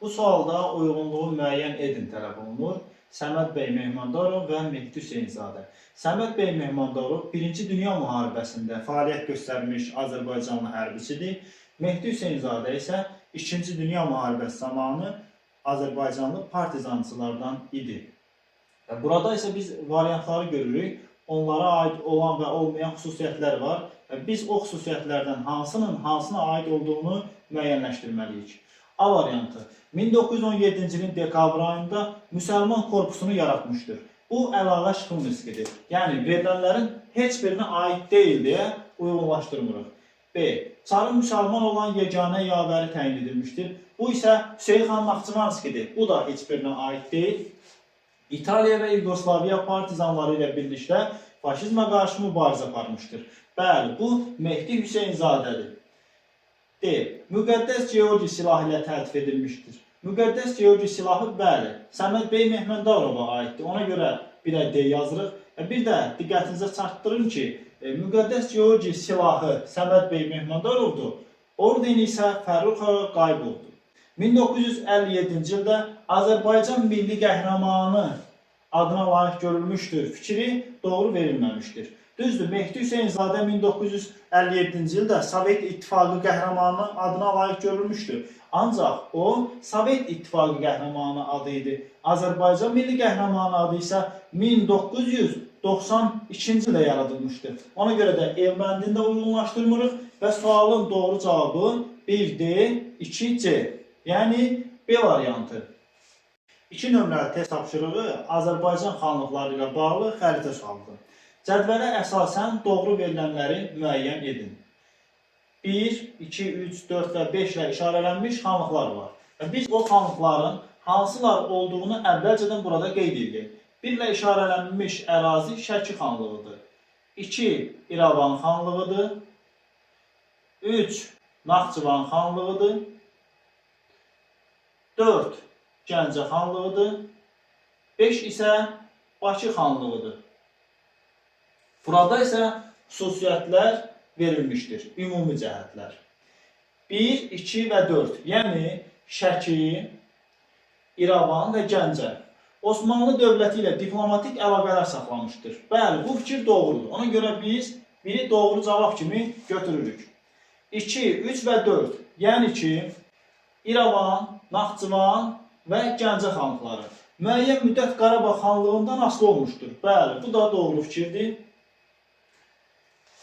Bu sualda uyğunluğu müəyyən edin tələb olunur. Səməd bəy Mehmandarov və Mehdi Hüseynzadə. Səməd bəy Mehmandarov 1-ci Dünya müharibəsində fəaliyyət göstərmiş Azərbaycanlı hərbiçidir. Mehdi Hüseynzadə isə 2-ci Dünya müharibəsi zamanı Azərbaycanlı partizançılardan idi. Burada isə biz variantları görürük. Onlara aid olan və olmayan xüsusiyyətlər var. Biz o xüsusiyyətlərdən hansının hansına aid olduğunu müəyyənləşdirməliyik. A variantı. 1917-ci ilin dekabr ayında Müsəlman korpusunu yaratmışdır. Bu əlavə şıxım riskidir. Yəni, verilənlərin heç birinə aid deyil deyə uyğunlaşdırmırıq. B. Çarı müsəlman olan yeganə yavəri təyin edilmişdir. Bu isə Hüseyin xan Naxçıvanskidir. Bu da heç birinə aid deyil. İtaliya və Yugoslaviya partizanları ilə birlikdə faşizmə qarşı mübarizə aparmışdır. Bəli, bu Mehdi Hüseynzadədir. D. Müqəddəs Georgi silahı ilə təltif edilmişdir. Müqəddəs Georgi silahı, bəli, Səməd bəy Mehmandarova aiddir. Ona görə bir də D yazırıq. Bir də diqqətinizə çatdırın ki, Müqəddəs Georgi silahı Səməd bəy Mehmandarovdur. Ordeni isə Fərrux ağa Qayıbovdur. 1957-ci ildə Azərbaycan milli qəhrəmanı adına layiq görülmüşdür. Fikri doğru verilməmişdir. Düzdür, Mehdi Hüseynzadə 1957-ci ildə Sovet İttifaqı qəhrəmanı adına layiq görülmüşdür. Ancaq o, Sovet İttifaqı qəhrəmanı adı idi. Azərbaycan milli qəhrəmanı adı isə 1992-ci ildə yaradılmışdır. Ona görə də elbəndində uyğunlaşdırmırıq və sualın doğru cavabı 1D, 2C. Yəni, B variantı. 2 nömrəli test tapşırığı Azərbaycan xanlıqları ilə bağlı xəritə sualıdır. Cədvələ əsasən doğru verilənləri müəyyən edin. 1, 2, 3, 4 və 5 ilə işarələnmiş xanlıqlar var. Biz o xanlıqların hansılar olduğunu əvvəlcədən burada qeyd edirik. 1 ilə işarələnmiş ərazi Şəki xanlığıdır. 2, İrəvan xanlığıdır. 3, Naxçıvan xanlığıdır. 4, Gəncə xanlığıdır. 5 isə Bakı xanlığıdır. Burada isə xüsusiyyətlər verilmişdir, ümumi cəhətlər. 1, 2 və 4, yəni Şəki, İrəvan və Gəncə Osmanlı dövləti ilə diplomatik əlaqələr saxlamışdır. Bəli, bu fikir doğrudur. Ona görə biz biri doğru cavab kimi götürürük. 2, 3 və 4, yəni ki, İrəvan, Naxçıvan və Gəncə xanlıqları müəyyən müddət Qarabağ xanlığından asılı olmuşdur. Bəli, bu da doğru fikirdir.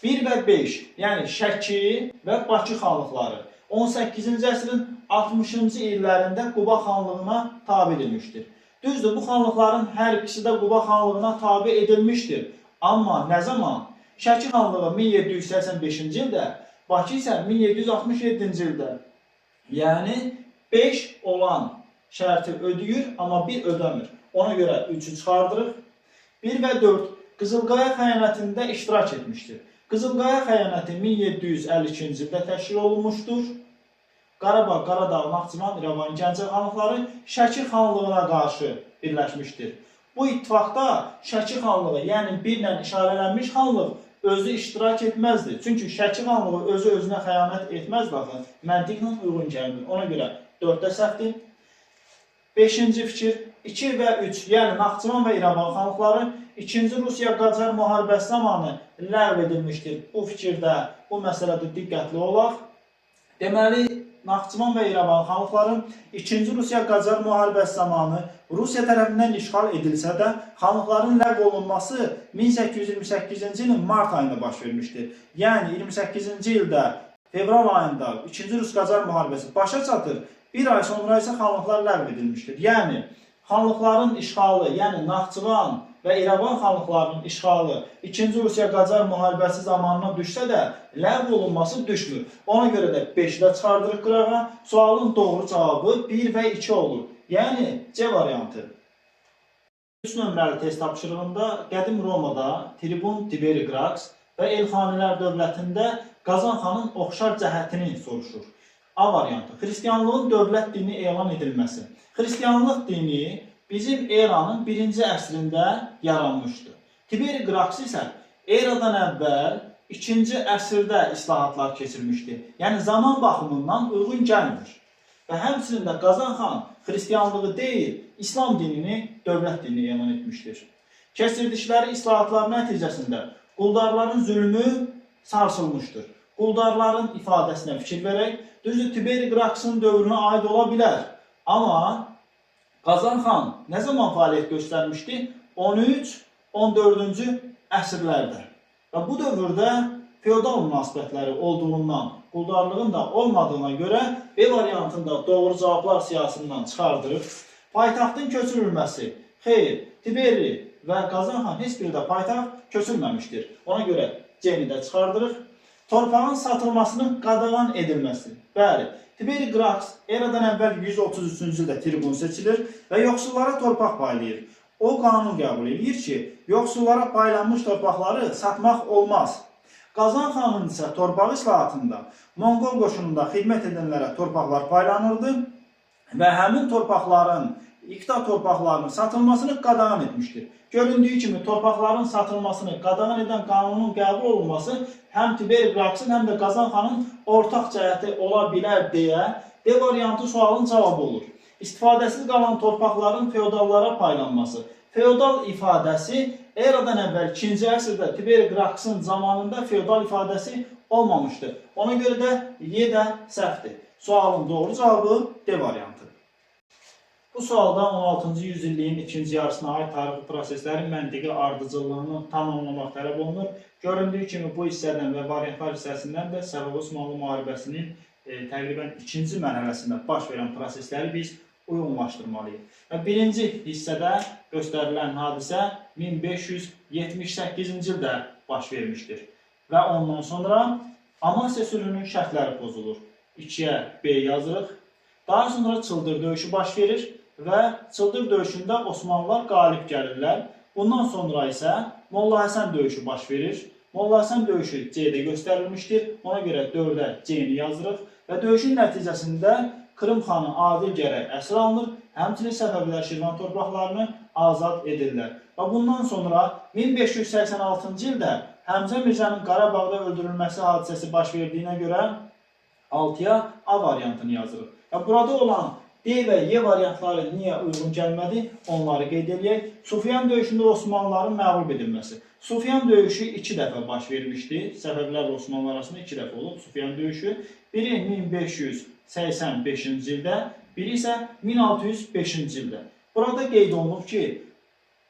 1 və 5, yəni Şəki və Bakı xanlıqları 18-ci əsrin 60-cı illərində Quba xanlığına tabe edilmişdir. Düzdür, bu xanlıqların hər ikisi də Quba xanlığına tabe edilmişdir. Amma nə zaman? Şəki xanlığı 1785-ci ildə, Bakı isə 1767-ci ildə. Yəni 5 olan şərti ödəyir, amma 1 ödəmir. Ona görə 3-ü çıxardırıq. 1 və 4 Qızılqaya xəyanətində iştirak etmişdir. Qızılqaya xəyanəti 1752-ci ildə təşkil olunmuşdur. Qarabağ, Qaradağ, Naxçıvan, İrəvan, Gəncə xanlıqları Şəki xanlığına qarşı birləşmişdir. Bu ittifaqda Şəki xanlığı, yəni 1 ilə işarələnmiş xanlıq özü iştirak etməzdi. Çünki Şəki xanlığı özü-özünə xəyanət etməz, baxın, məntiqlə uyğun gəlmir. Ona görə 4-də səhvdir. 5-ci fikir, 2 və 3, yəni Naxçıvan və İrəvan xanlıqları 2-ci Rusiya-Qacar müharibəsi zamanı ləğv edilmişdir. Bu fikirdə, bu məsələdə diqqətli olaq. Deməli, Naxçıvan və İrəvan xanlıqları 2-ci Rusiya-Qacar müharibəsi zamanı Rusiya tərəfindən işğal edilsə də, xanlıqların ləğv olunması 1828-ci ilin mart ayında baş vermişdir. Yəni, 28-ci ildə fevral ayında 2-ci Rus-Qacar müharibəsi başa çatır. Bir ay sonra isə xanlıqlar ləğv edilmişdir. Yəni, xanlıqların işğalı, yəni Naxçıvan və İrəvan xanlıqlarının işğalı 2-ci Rusiya-Qacar müharibəsi zamanına düşsə də, ləğv olunması düşmür. Ona görə də 5-də çıxardırıq qırağa. Sualın doğru cavabı 1 və 2 olur. Yəni, C variantı. 3 nömrəli test tapşırığında qədim Romada Tribun Tiberi Qrax və Elxanilər dövlətində Qazan xanın oxşar cəhətini soruşur. A variantı. Xristianlığın dövlət dini elan edilməsi. Xristianlıq dini bizim eranın 1-ci əsrində yaranmışdır. Tiberi Qrax isə eradan əvvəl 2-ci əsrdə islahatlar keçirmişdir. Yəni zaman baxımından uyğun gəlmir. və həmçinin də Qazan xan xristianlığı deyil, İslam dinini dövlət dini elan etmişdir. Keçirdikləri islahatlar nəticəsində quldarların zülmü sarsılmışdır. Quldarların ifadəsinə fikir verək, düzdür, Tiberi Qraksın dövrünə aid ola bilər. Amma Qazan xan nə zaman fəaliyyət göstərmişdi? 13-14-cü əsrlərdə. Və bu dövrdə feodal münasibətləri olduğundan, quldarlığın da olmadığına görə B variantında doğru cavablar siyasından çıxardırıq. Paytaxtın köçürülməsi. Xeyr, Tiberi və Qazan xan heç bir də paytaxt köçürməmişdir. Ona görə C-ni də çıxardırıq. Torpağın satılmasının qadağan edilməsi. Bəli, Tiberi Qraks eradan əvvəl 133-cü ildə tribun seçilir və yoxsullara torpaq paylayır. O qanun qəbul edir ki, yoxsullara paylanmış torpaqları satmaq olmaz. Qazan xanın isə torpaq islahatında Monqol qoşununda xidmət edənlərə torpaqlar paylanırdı və həmin torpaqların, iqta torpaqlarının satılmasını qadağan etmişdir. Göründüyü kimi torpaqların satılmasını qadağan edən qanunun qəbul olunması həm Tiberi Qraksın, həm də Qazan xanın ortaq cəhəti ola bilər deyə D variantı sualın cavabı olur. İstifadəsiz qalan torpaqların feodallara paylanması. Feodal ifadəsi eradan əvvəl 2-ci əsrdə Tiberi Qraksın zamanında feodal ifadəsi olmamışdı. Ona görə də Y də səhvdir. Sualın doğru cavabı D variantı. Bu sualda 16-cı yüzilliyin ikinci yarısına aid tarixi proseslərin məntiqi ardıcıllığını tamamlamaq tələb olunur. Göründüyü kimi bu hissədən və variantlar hissəsindən də Səbəb-Osmanlı müharibəsinin təqribən ikinci mərhələsində baş verən prosesləri biz uyğunlaşdırmalıyıq. Və birinci hissədə göstərilən hadisə 1578-ci ildə baş vermişdir. Və ondan sonra Amasya sülhünün şərtləri pozulur. 2-yə B yazırıq. Daha sonra Çıldır döyüşü baş verir və Çıldır döyüşündə Osmanlılar qalib gəlirlər. Bundan sonra isə Molla Həsən döyüşü baş verir. Molla Həsən döyüşü C-də göstərilmişdir. Ona görə 4-ə C-ni yazırıq və döyüşün nəticəsində Krım xanı Adil gərək əsir alınır, həmçinin Səfəvilər Şirvan torpaqlarını azad edirlər. Və bundan sonra 1586-cı ildə Həmzə Mirzənin Qarabağda öldürülməsi hadisəsi baş verdiyinə görə 6-ya A variantını yazırıq. Və burada olan D və Y variantları niyə uyğun gəlmədi? Onları qeyd edək. Sufyan döyüşündə Osmanlıların məğlub edilməsi. Sufyan döyüşü 2 dəfə baş vermişdi. Səfəvilər Osmanlılar arasında 2 dəfə olub Sufyan döyüşü. Biri 1585-ci ildə, biri isə 1605-ci ildə. Burada qeyd olunub ki,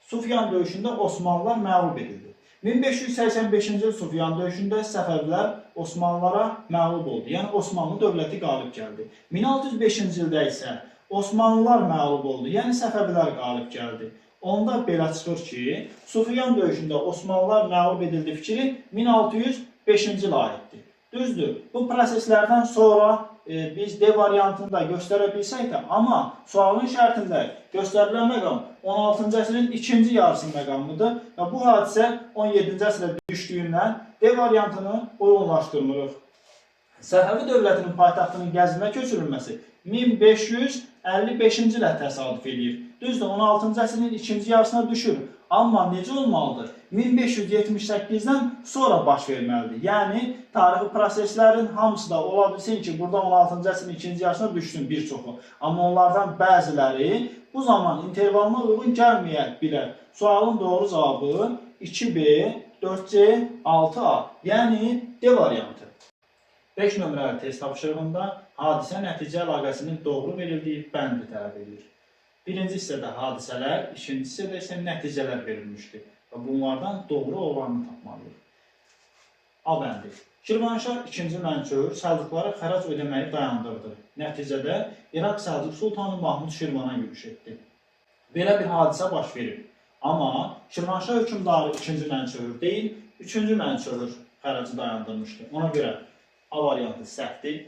Sufyan döyüşündə Osmanlılar məğlub edildi. 1585-ci il Sufyan döyüşündə Səfəvilər Osmanlılara məğlub oldu. Yəni Osmanlı dövləti qalib gəldi. 1605-ci ildə isə Osmanlılar məğlub oldu. Yəni Səfəvilər qalib gəldi. Onda belə çıxır ki, Sufyan döyüşündə Osmanlılar məğlub edildi fikri 1605-ci il aiddir. Düzdür, bu proseslərdən sonra biz D variantını da göstərə bilsək də, amma sualın şərtində göstərilən məqam 16-cı əsrin ikinci yarısı məqamıdır və bu hadisə 17-ci əsrə düşdüyündən D variantını uyğunlaşdırmırıq. Səfəvi dövlətinin paytaxtının Qəzvinə köçürülməsi 1555-ci ilə təsadüf edir. Düzdür, 16-cı əsrin ikinci yarısına düşür. Amma necə olmalıdır? 1578-dən sonra baş verməlidir. Yəni, tarixi proseslərin hamısı da ola bilsin ki, burada 16-cı əsrin ikinci yarısına düşsün bir çoxu. Amma onlardan bəziləri bu zaman intervalına uyğun gəlməyə bilər. Sualın doğru cavabı 2B, 4C, 6A. Yəni, D variantı. 5 nömrəli test tapşırığında hadisə nəticə əlaqəsinin doğru verildiyi bəndi tələb edilir. Birinci hissədə hadisələr, ikinci hissədə isə nəticələr verilmişdir və bunlardan doğru olanını tapmalıyıq. A bəndi. Şirvanşah 2-ci Mənçur Səlcuqlara xərac ödəməyi dayandırdı. Nəticədə İraq Səlcuq Sultanı Mahmud Şirvana yürüş etdi. Belə bir hadisə baş verir. Amma Şirvanşah hökmdarı 2-ci Mənçur deyil, 3-cü Mənçur xəracı dayandırmışdı. Ona görə A variantı səhvdir.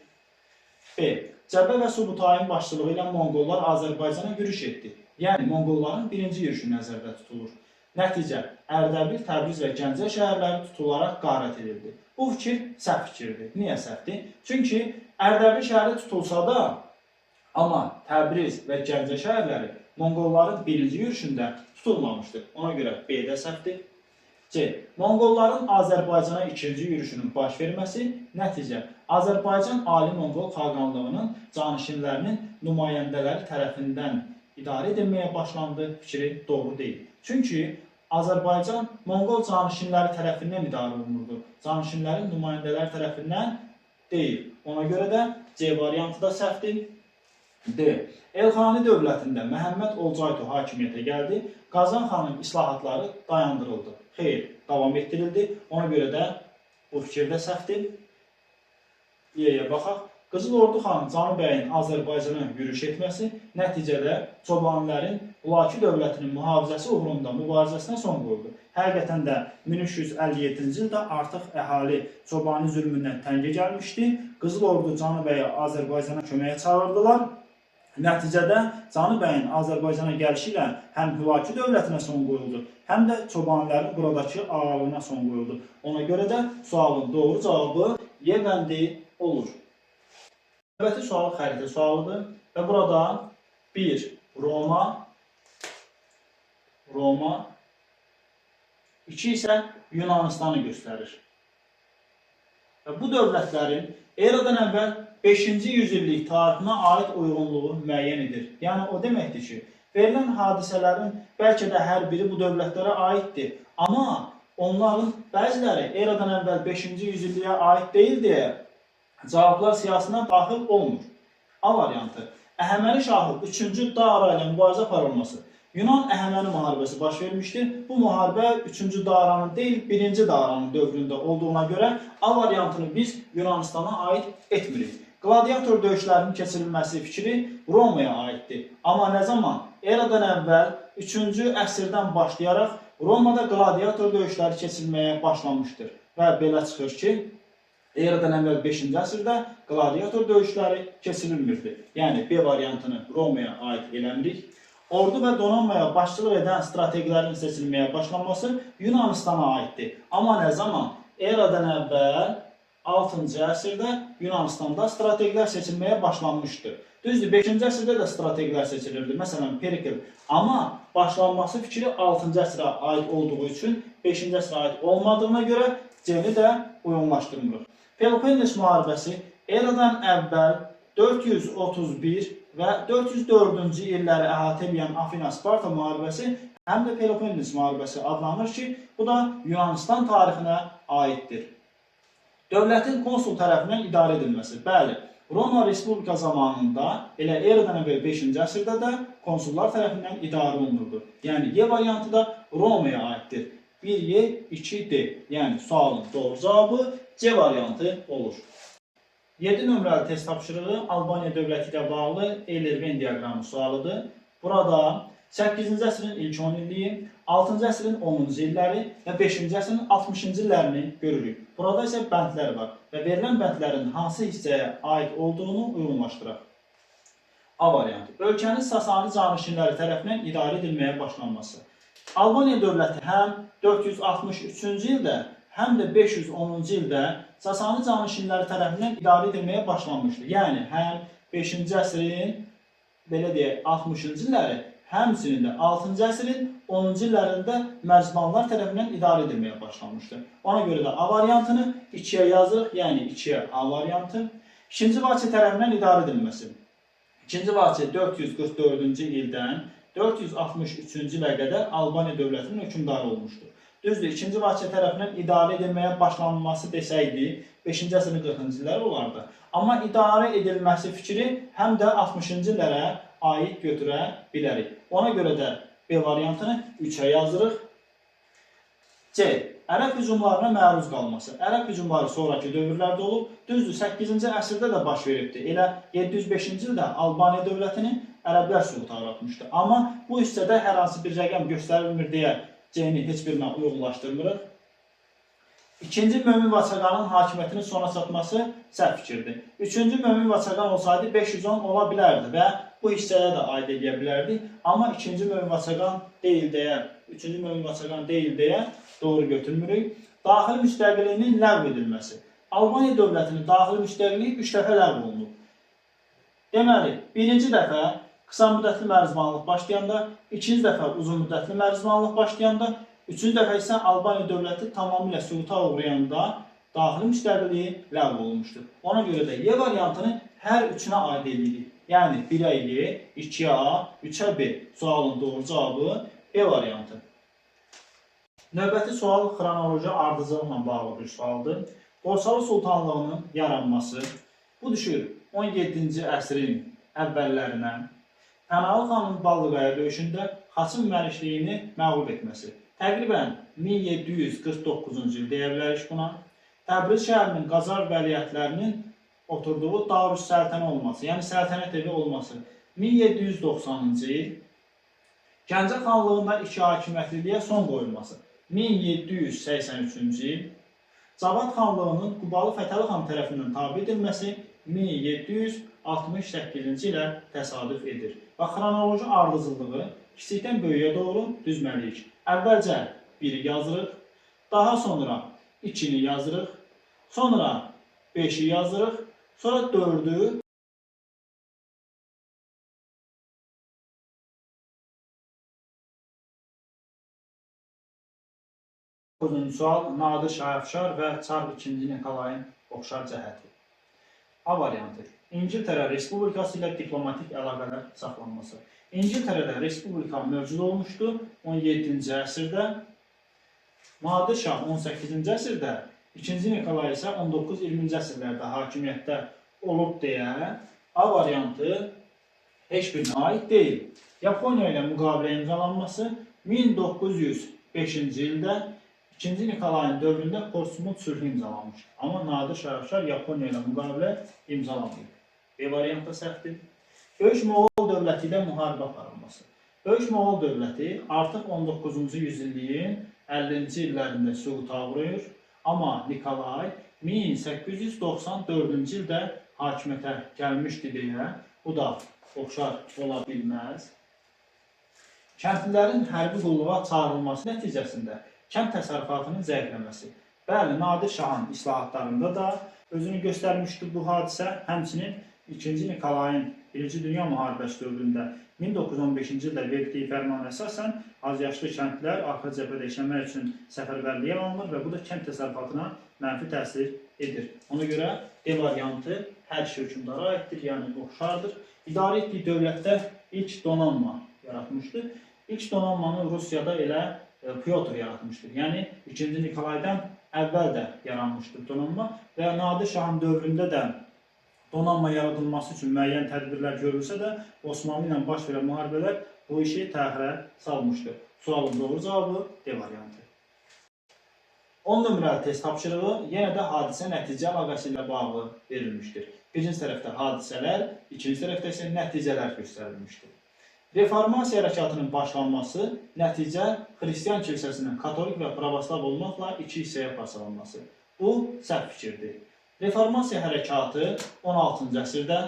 B. Cəbə və Subutayın başçılığı ilə Monqollar Azərbaycana yürüş etdi. Yəni, Monqolların birinci yürüşü nəzərdə tutulur. Nəticə, Ərdəbil, Təbriz və Gəncə şəhərləri tutularaq qarət edildi. Bu fikir səhv fikirdir. Niyə səhvdir? Çünki Ərdəbil şəhəri tutulsa da, amma Təbriz və Gəncə şəhərləri Monqolların birinci yürüşündə tutulmamışdır. Ona görə B də səhvdir. C. Monqolların Azərbaycana ikinci yürüşünün baş verməsi. Nəticə. Azərbaycan Ali Monqol Xaqanlığının canişinlərinin nümayəndələri tərəfindən idarə edilməyə başlandı fikri doğru deyil. Çünki Azərbaycan Monqol canişinləri tərəfindən idarə olunurdu. Canişinlərin nümayəndələri tərəfindən deyil. Ona görə də C variantı da səhvdir. D. Elxani dövlətində Məhəmməd Olcayto hakimiyyətə gəldi. Qazan xanın islahatları dayandırıldı. Xeyr, davam etdirildi. Ona görə də bu fikir də səhvdir. Y-yə baxaq. Qızıl Ordu xanı Canı bəyin Azərbaycana yürüş etməsi nəticədə Çobanlərin Hülaki dövlətinin mühafizəsi uğrunda mübarizəsinə son qoyuldu. Həqiqətən də 1357-ci ildə artıq əhali Çobani zülmündən təngə gəlmişdi. Qızıl Ordu Canı bəyi Azərbaycana köməyə çağırdılar. Nəticədə Canı bəyin Azərbaycana gəlişi ilə həm Hülaki dövlətinə son qoyuldu, həm də Çobanlərin buradakı ağalığına son qoyuldu. Ona görə də sualın doğru cavabı Y bəndi olur. Növbəti sual xəritə sualıdır və burada 1. Roma 2 isə Yunanistanı göstərir. Və bu dövlətlərin eradan əvvəl 5-ci yüzillik tarixinə aid uyğunluğu müəyyən edir. Yəni o deməkdir ki, verilən hadisələrin bəlkə də hər biri bu dövlətlərə aiddir. Amma onların bəziləri eradan əvvəl 5-ci yüzilliyə aid deyil deyə cavablar siyasına daxil olmur. A variantı. Əhəməni şahı 3-cü Dara ilə mübarizə aparılması. Yunan Əhəməni müharibəsi baş vermişdir. Bu müharibə 3-cü Daranın deyil, 1-ci Daranın dövründə olduğuna görə A variantını biz Yunanistana aid etmirik. Gladiator döyüşlərinin keçirilməsi fikri Romaya aiddir. Amma nə zaman? Eradan əvvəl 3-cü əsrdən başlayaraq Romada gladiator döyüşləri keçirilməyə başlanmışdır. Və belə çıxır ki, eradan əvvəl 5-ci əsrdə gladiator döyüşləri keçirilmirdi. Yəni B variantını Romaya aid eləmirik. Ordu və donanmaya başçılıq edən strategilərin seçilməyə başlanması Yunanistana aiddir. Amma nə zaman? Eradan əvvəl 6-cı əsrdə Yunanistanda strategilər seçilməyə başlanmışdır. Düzdür, 5-ci əsrdə də strategilər seçilirdi. Məsələn, Perikl. Amma başlanması fikri 6-cı əsrə aid olduğu üçün 5-ci əsrə aid olmadığına görə C-ni də uyğunlaşdırmırıq. Peloponnes müharibəsi eradan əvvəl 431 və 404-cü illəri əhatə edən Afina-Sparta müharibəsi həm də Peloponnes müharibəsi adlanır ki, bu da Yunanistan tarixinə aiddir. Dövlətin konsul tərəfindən idarə edilməsi. Bəli, Roma Respublika zamanında elə eradan əvvəl 5-ci əsrdə də konsullar tərəfindən idarə olunurdu. Yəni Y variantı da Romaya aiddir. 1Y, 2D. Yəni sualın doğru cavabı C variantı olur. 7 nömrəli test tapşırığı Albaniya dövləti ilə bağlı Euler-Venn diaqramı sualıdır. Burada 8-ci əsrin ilk 10 illiyi, 6-cı əsrin 10-cu illəri və 5-ci əsrin 60-cı illərini görürük. Burada isə bəndlər var və verilən bəndlərin hansı hissəyə aid olduğunu uyğunlaşdıraq. A variantı. Ölkənin Sasani canişinləri tərəfindən idarə edilməyə başlanması. Albaniya dövləti həm 463-cü ildə, həm də 510-cu ildə Sasani canişinləri tərəfindən idarə edilməyə başlanmışdır. Yəni, həm 5-ci əsrin, belə deyək, 60-cı illəri, həmçinin də 6-cı əsrin 10-cu illərində Mərzbanlar tərəfindən idarə edilməyə başlanmışdır. Ona görə də A variantını 2-yə yazırıq, yəni 2-yə A variantı. 2-ci Vaçe tərəfindən idarə edilməsi. 2-ci Vaçe 444-cü ildən 463-cü ilə qədər Albaniya dövlətinin hökmdarı olmuşdur. Düzdür, 2-ci Vaçe tərəfindən idarə edilməyə başlanması desəydi, 5-ci əsrin 40-cı illəri olardı. Amma idarə edilməsi fikri həm də 60-cı illərə aid götürə bilərik. Ona görə də B variantını 3-ə yazırıq. C. Ərəb hücumlarına məruz qalması. Ərəb hücumları sonraki dövrlərdə olub, düzdür, 8-ci əsrdə də baş veribdir. Elə 705-ci ildə Albaniya dövlətini ərəblər süquta uğratmışdı. Amma bu hissədə hər hansı bir rəqəm göstərilmir deyə C-ni heç birinə uyğunlaşdırmırıq. İkinci Mömin Vaçaqanın hakimiyyətinin sona çatması səhv fikirdir. Üçüncü Mömin Vaçaqan olsaydı 510 ola bilərdi və bu hissəyə də aid edə bilərdik. Amma ikinci Mömin Vaçaqan deyil deyə, üçüncü Mömin Vaçaqan deyil deyə doğru götürmürük. Daxili müstəqilliyinin ləğv edilməsi. Albaniya dövlətinin daxili müstəqilliyi 3 dəfə ləğv olunub. Deməli, birinci dəfə qısa müddətli mərzbanlıq başlayanda, ikinci dəfə uzun müddətli mərzbanlıq başlayanda, Üçüncü dəfə isə Albaniya dövləti tamamilə süquta uğrayanda daxili müstəqilliyi ləğv olunmuşdur. Ona görə də Y variantını hər üçünə aid edirik. Yəni 1-ə Y, 2-yə A, 3-ə B. Sualın doğru cavabı B variantı. Növbəti sual xronoloji ardıcılıqla bağlı bir sualdır. Borçalı Sultanlığının yaranması bu düşür 17-ci əsrin əvvəllərinə Pənalı xanın Ballıqaya döyüşündə Xaçın məlikliyini məğlub etməsi. Təqribən 1749-cu il deyə bilərik buna. Təbriz şəhərinin Qacar vəliyyətlərinin oturduğu Darüssəltənə olması, yəni səltənət evi olması. 1790-cı il Gəncə xanlığında iki hakimiyyətliliyə son qoyulması. 1783-cü il Cavad xanlığının Qubalı Fətəli xan tərəfindən tabe edilməsi 1768-ci ilə təsadüf edir. Və xronoloji ardıcıllığı kiçikdən böyüyə doğru düzməliyik. Əvvəlcə 1-i yazırıq, daha sonra 2-ni yazırıq, sonra 5-i yazırıq, sonra 4-ü. Sual Nadir Şahafşar və Çar II Nikolayın oxşar cəhəti. A variantı. İngiltərə Respublikası ilə diplomatik əlaqələr saxlanması. İngiltərədə Respublika mövcud olmuşdu 17-ci əsrdə. Nadir Şah 18-ci əsrdə, 2-ci Nikolay isə 19-20-ci əsrlərdə hakimiyyətdə olub deyə A variantı heç birinə aid deyil. Yaponiya ilə müqavilə imzalanması 1905-ci ildə 2-ci Nikolayın dövründə Portsmut sülhü imzalanmışdır. Amma Nadir Şahafşar Yaponiya ilə müqavilə imzalamayıb. B variantı səhvdir. Böyük Moğol dövləti ilə müharibə aparılması. Böyük Moğol dövləti artıq 19-cu yüzilliyin 50-ci illərində süquta uğrayır. Amma Nikolay 1894-cü ildə hakimiyyətə gəlmişdi deyə bu da oxşar ola bilməz. Kəndlilərin hərbi qulluğa çağırılması nəticəsində kənd təsərrüfatının zəifləməsi. Bəli, Nadir Şahın islahatlarında da özünü göstərmişdir bu hadisə. Həmçinin 2-ci Nikolayın 1-ci Dünya müharibəsi dövründə 1915-ci ildə verdiyi fərmana əsasən azyaşlı kəndlilər arxa cəbhədə işləmək üçün səfərbərliyə alınır və bu da kənd təsərrüfatına mənfi təsir edir. Ona görə D variantı hər iki hökmdara aiddir, yəni oxşardır. İdarə etdiyi dövlətdə ilk donanma yaratmışdır. İlk donanmanı Rusiyada elə Pyotr yaratmışdır. Yəni 2-ci Nikolaydan əvvəl də yaranmışdır donanma və Nadir Şahın dövründə də donanma yaradılması üçün müəyyən tədbirlər görülsə də Osmanlı ilə baş verən müharibələr bu işi təxirə salmışdır. Sualın doğru cavabı D variantı. 10 nömrəli test tapşırığı yenə də hadisə nəticə əlaqəsi ilə bağlı verilmişdir. Birinci tərəfdə hadisələr, ikinci tərəfdə isə nəticələr göstərilmişdir. Reformasiya hərəkatının başlanması nəticə Xristian kilsəsinin katolik və pravoslav olmaqla iki hissəyə parçalanması. Bu səhv fikirdir. Reformasiya hərəkatı 16-cı əsrdə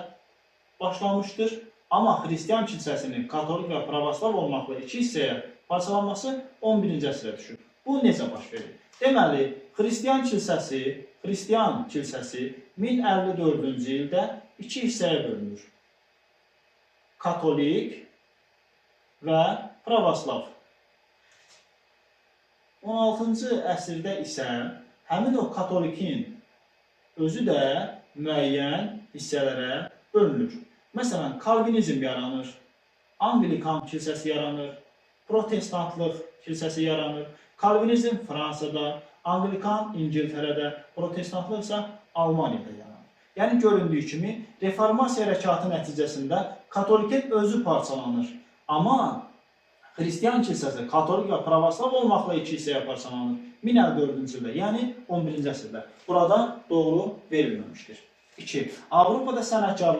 başlamışdır, amma Xristian kilsəsinin katolik və pravoslav olmaqla iki hissəyə parçalanması 11-ci əsrə düşür. Bu necə baş verir? Deməli, Xristian kilsəsi 1054-cü ildə iki hissəyə bölünür. Katolik və pravoslav. 16-cı əsrdə isə həmin o katolikin özü də müəyyən hissələrə bölünür. Məsələn, Kalvinizm yaranır, Anglikan kilsəsi yaranır, Protestantlıq kilsəsi yaranır. Kalvinizm Fransada, Anglikan İngiltərədə, Protestantlıq isə Almaniyada yaranır. Yəni göründüyü kimi reformasiya hərəkatı nəticəsində katolikət özü parçalanır. Amma Xristian kilsəsi katolik və pravoslav olmaqla iki hissəyə parçalanır. 1054-cü ildə, yəni 11-ci əsrdə. Burada doğru verilməmişdir. 2. Avropada sənətkarlıq